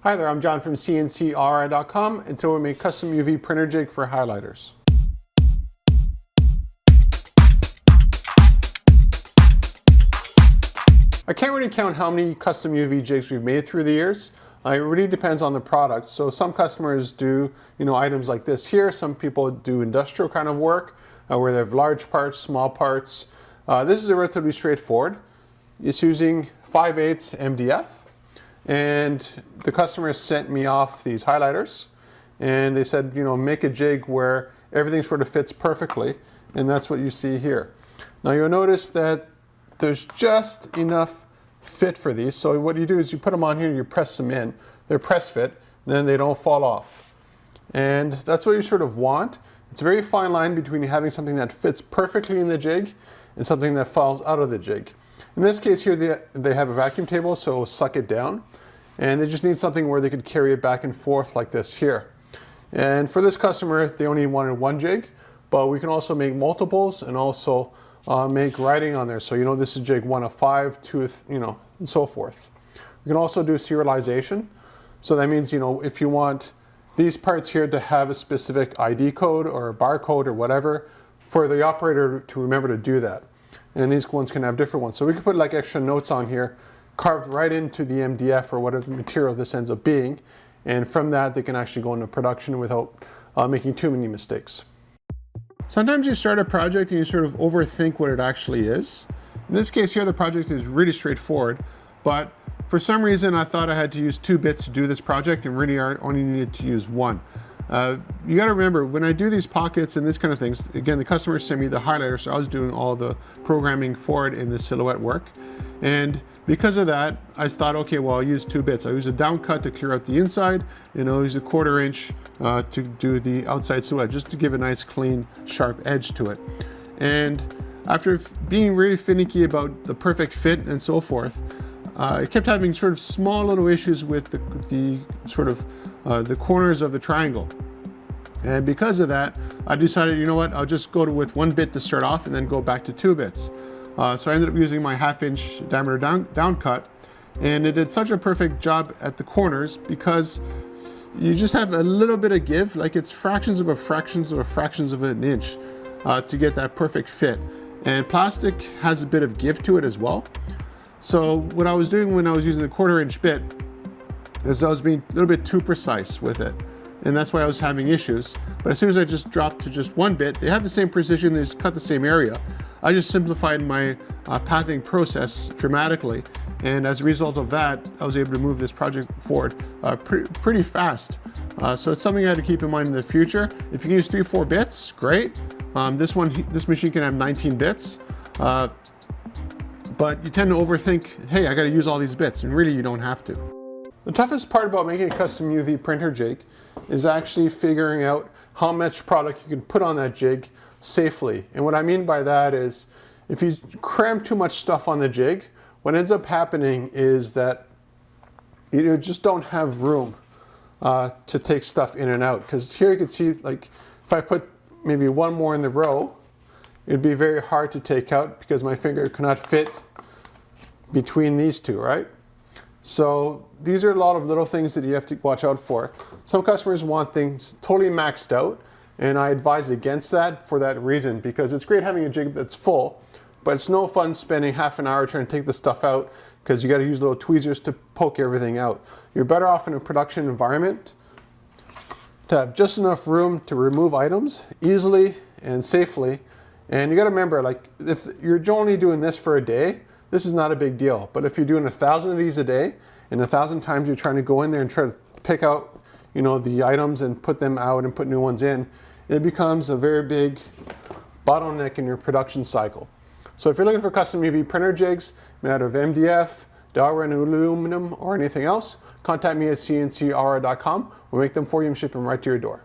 Hi there, I'm John from CNCKing.com, and today we make custom UV printer jig for highlighters. I can't really count how many custom UV jigs we've made through the years. It really depends on the product. So some customers do, items like this here. Some people do industrial kind of work where they have large parts, small parts. This is relatively straightforward. It's using 5/8 MDF. And the customer sent me off these highlighters, and they said, make a jig where everything sort of fits perfectly, and that's what you see here. Now you'll notice that there's just enough fit for these. So what you do is you put them on here, you press them in. They're press fit, and then they don't fall off. And that's what you sort of want. It's a very fine line between having something that fits perfectly in the jig and something that falls out of the jig. In this case here, they have a vacuum table, so it'll suck it down. And they just need something where they could carry it back and forth like this here. And for this customer, they only wanted one jig, but we can also make multiples and also make writing on there. So this is jig 1 of 5, 2 of, and so forth. We can also do serialization. So that means, if you want these parts here to have a specific ID code or a barcode or whatever, for the operator to remember to do that. And these ones can have different ones. So we can put like extra notes on here, carved right into the MDF or whatever material this ends up being. And from that, they can actually go into production without making too many mistakes. Sometimes you start a project and you sort of overthink what it actually is. In this case here, the project is really straightforward, but for some reason I thought I had to use 2 bits to do this project and really only needed to use 1. You got to remember, when I do these pockets and this kind of things, again, the customer sent me the highlighter, so I was doing all the programming for it in the silhouette work. And because of that, I thought, okay, well, I'll use 2 bits. I'll use a down cut to clear out the inside, and I'll use a 1/4 inch to do the outside silhouette, just to give a nice, clean, sharp edge to it. And after being really finicky about the perfect fit and so forth, I kept having sort of small little issues with the sort of the corners of the triangle. And because of that, I decided, I'll just go with 1 bit to start off and then go back to 2 bits. So I ended up using my 1/2 inch diameter down cut, and it did such a perfect job at the corners because you just have a little bit of give, like it's fractions of an inch to get that perfect fit. And plastic has a bit of give to it as well. So what I was doing when I was using the 1/4 inch bit is I was being a little bit too precise with it. And that's why I was having issues. But as soon as I just dropped to just 1 bit, they have the same precision, they just cut the same area. I just simplified my pathing process dramatically. And as a result of that, I was able to move this project forward pretty fast. So it's something I had to keep in mind in the future. If you can use 3-4 bits, great. This machine can have 19 bits. But you tend to overthink, hey, I gotta use all these bits, and really you don't have to. The toughest part about making a custom UV printer jig is actually figuring out how much product you can put on that jig safely. And what I mean by that is, if you cram too much stuff on the jig, what ends up happening is that you just don't have room to take stuff in and out. Because here you can see, like, if I put maybe 1 more in the row, it'd be very hard to take out because my finger cannot fit between these 2, right? So these are a lot of little things that you have to watch out for. Some customers want things totally maxed out, and I advise against that for that reason, because it's great having a jig that's full, but it's no fun spending half an hour trying to take the stuff out because you got to use little tweezers to poke everything out. You're better off in a production environment to have just enough room to remove items easily and safely. And you got to remember, like, if you're only doing this for a day, this is not a big deal. But if you're doing 1,000 of these a day, and 1,000 times you're trying to go in there and try to pick out, the items and put them out and put new ones in, it becomes a very big bottleneck in your production cycle. So if you're looking for custom UV printer jigs made out of MDF, Delrin aluminum, or anything else, contact me at CNCKing.com. We'll make them for you and ship them right to your door.